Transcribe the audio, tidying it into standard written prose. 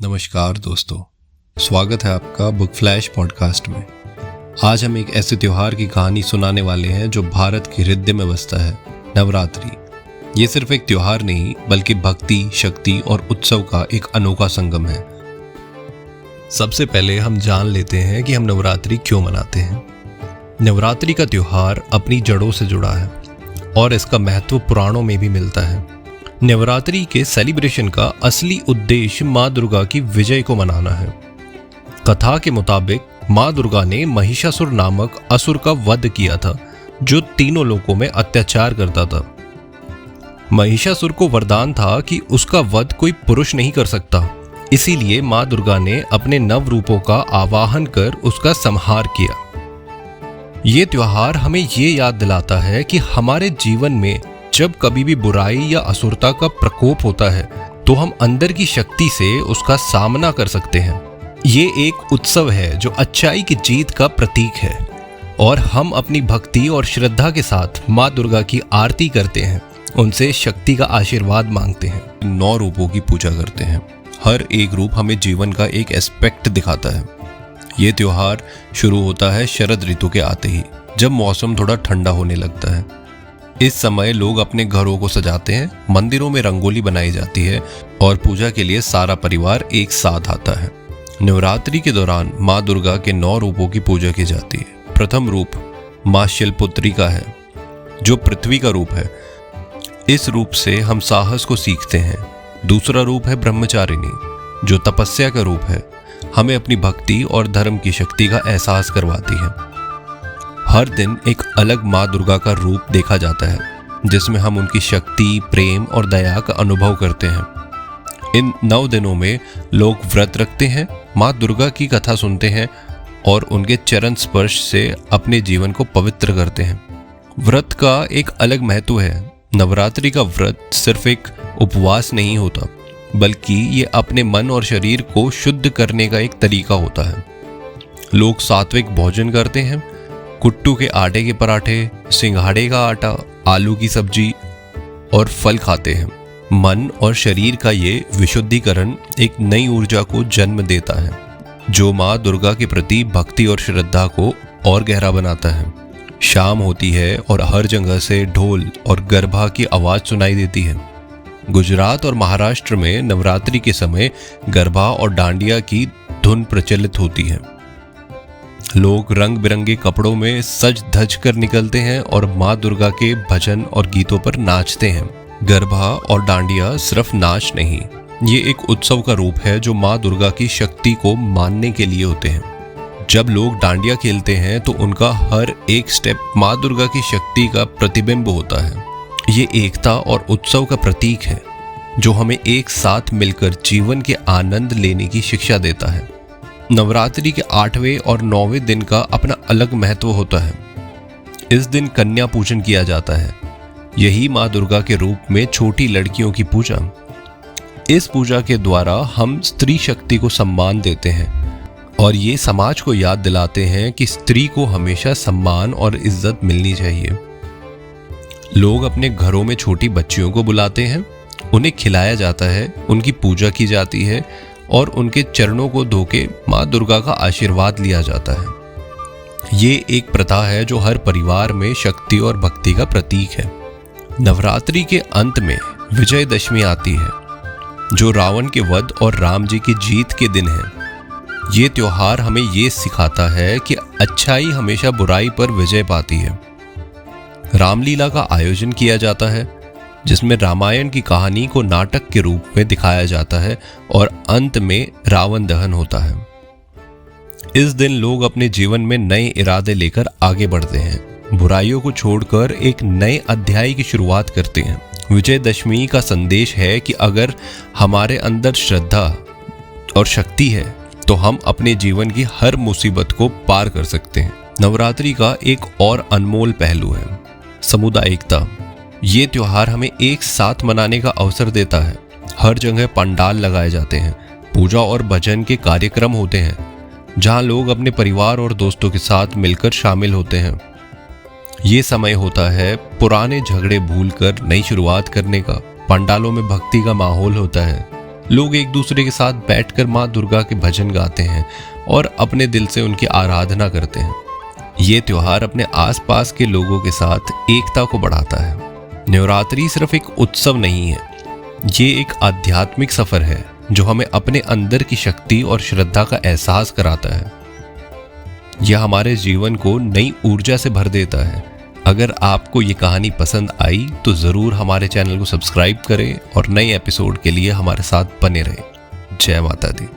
नमस्कार दोस्तों, स्वागत है आपका बुक फ्लैश पॉडकास्ट में। आज हम एक ऐसे त्योहार की कहानी सुनाने वाले हैं जो भारत के हृदय में बसता है, नवरात्रि। ये सिर्फ एक त्योहार नहीं बल्कि भक्ति, शक्ति और उत्सव का एक अनोखा संगम है। सबसे पहले हम जान लेते हैं कि हम नवरात्रि क्यों मनाते हैं। नवरात्रि का त्योहार अपनी जड़ों से जुड़ा है और इसका महत्व पुराणों में भी मिलता है। नवरात्रि के सेलिब्रेशन का असली उद्देश्य माँ दुर्गा की विजय को मनाना है। कथा के मुताबिक माँ दुर्गा ने महिषासुर नामक असुर का वध किया था, जो तीनों लोकों में अत्याचार करता था। महिषासुर को वरदान था कि उसका वध कोई पुरुष नहीं कर सकता, इसीलिए माँ दुर्गा ने अपने नव रूपों का आवाहन कर उसका संहार किया। ये त्योहार हमें ये याद दिलाता है कि हमारे जीवन में जब कभी भी बुराई या असुरता का प्रकोप होता है तो हम अंदर की शक्ति से उसका सामना कर सकते हैं। ये एक उत्सव है जो अच्छाई की जीत का प्रतीक है और हम अपनी भक्ति और श्रद्धा के साथ माँ दुर्गा की आरती करते हैं, उनसे शक्ति का आशीर्वाद मांगते हैं। 9 रूपों की पूजा करते हैं। हर एक रूप हमें जीवन का एक एस्पेक्ट दिखाता है। ये त्योहार शुरू होता है शरद ऋतु के आते ही, जब मौसम थोड़ा ठंडा होने लगता है। इस समय लोग अपने घरों को सजाते हैं, मंदिरों में रंगोली बनाई जाती है और पूजा के लिए सारा परिवार एक साथ आता है। नवरात्रि के दौरान माँ दुर्गा के 9 रूपों की पूजा की जाती है। प्रथम रूप माँ शैलपुत्री का है, जो पृथ्वी का रूप है। इस रूप से हम साहस को सीखते हैं। दूसरा रूप है ब्रह्मचारिणी, जो तपस्या का रूप है, हमें अपनी भक्ति और धर्म की शक्ति का एहसास करवाती है। हर दिन एक अलग माँ दुर्गा का रूप देखा जाता है, जिसमें हम उनकी शक्ति, प्रेम और दया का अनुभव करते हैं। इन 9 दिनों में लोग व्रत रखते हैं, माँ दुर्गा की कथा सुनते हैं और उनके चरण स्पर्श से अपने जीवन को पवित्र करते हैं। व्रत का एक अलग महत्व है। नवरात्रि का व्रत सिर्फ एक उपवास नहीं होता, बल्कि ये अपने मन और शरीर को शुद्ध करने का एक तरीका होता है। लोग सात्विक भोजन करते हैं, कुट्टू के आटे के पराठे, सिंघाड़े का आटा, आलू की सब्जी और फल खाते हैं। मन और शरीर का ये विशुद्धिकरण एक नई ऊर्जा को जन्म देता है, जो माँ दुर्गा के प्रति भक्ति और श्रद्धा को और गहरा बनाता है। शाम होती है और हर जगह से ढोल और गरबा की आवाज सुनाई देती है। गुजरात और महाराष्ट्र में नवरात्रि के समय गरबा और डांडिया की धुन प्रचलित होती है। लोग रंग बिरंगे कपड़ों में सज धज कर निकलते हैं और माँ दुर्गा के भजन और गीतों पर नाचते हैं। गरबा और डांडिया सिर्फ नाच नहीं, ये एक उत्सव का रूप है जो माँ दुर्गा की शक्ति को मानने के लिए होते हैं। जब लोग डांडिया खेलते हैं तो उनका हर एक स्टेप माँ दुर्गा की शक्ति का प्रतिबिंब होता है। ये एकता और उत्सव का प्रतीक है, जो हमें एक साथ मिलकर जीवन के आनंद लेने की शिक्षा देता है। नवरात्रि के 8वें और 9वें दिन का अपना अलग महत्व होता है। इस दिन कन्या पूजन किया जाता है, यही माँ दुर्गा के रूप में छोटी लड़कियों की पूजा। इस पूजा के द्वारा हम स्त्री शक्ति को सम्मान देते हैं और ये समाज को याद दिलाते हैं कि स्त्री को हमेशा सम्मान और इज्जत मिलनी चाहिए। लोग अपने घरों में छोटी बच्चियों को बुलाते हैं, उन्हें खिलाया जाता है, उनकी पूजा की जाती है और उनके चरणों को धोके माँ दुर्गा का आशीर्वाद लिया जाता है। ये एक प्रथा है जो हर परिवार में शक्ति और भक्ति का प्रतीक है। नवरात्रि के अंत में विजयदशमी आती है, जो रावण के वध और राम जी की जीत के दिन है। ये त्योहार हमें ये सिखाता है कि अच्छाई हमेशा बुराई पर विजय पाती है। रामलीला का आयोजन किया जाता है, जिसमें रामायण की कहानी को नाटक के रूप में दिखाया जाता है और अंत में रावण दहन होता है। इस दिन लोग अपने जीवन में नए इरादे लेकर आगे बढ़ते हैं, बुराइयों को छोड़कर एक नए अध्याय की शुरुआत करते हैं। विजयदशमी का संदेश है कि अगर हमारे अंदर श्रद्धा और शक्ति है तो हम अपने जीवन की हर मुसीबत को पार कर सकते हैं। नवरात्रि का एक और अनमोल पहलू है सामुदायिकता। ये त्योहार हमें एक साथ मनाने का अवसर देता है। हर जगह पंडाल लगाए जाते हैं, पूजा और भजन के कार्यक्रम होते हैं, जहां लोग अपने परिवार और दोस्तों के साथ मिलकर शामिल होते हैं। ये समय होता है पुराने झगड़े भूलकर नई शुरुआत करने का। पंडालों में भक्ति का माहौल होता है, लोग एक दूसरे के साथ बैठकर माँ दुर्गा के भजन गाते हैं और अपने दिल से उनकी आराधना करते हैं। ये त्योहार अपने आसपास के लोगों के साथ एकता को बढ़ाता है। नवरात्रि सिर्फ एक उत्सव नहीं है, ये एक आध्यात्मिक सफर है जो हमें अपने अंदर की शक्ति और श्रद्धा का एहसास कराता है। यह हमारे जीवन को नई ऊर्जा से भर देता है। अगर आपको ये कहानी पसंद आई तो ज़रूर हमारे चैनल को सब्सक्राइब करें और नए एपिसोड के लिए हमारे साथ बने रहें। जय माता दी।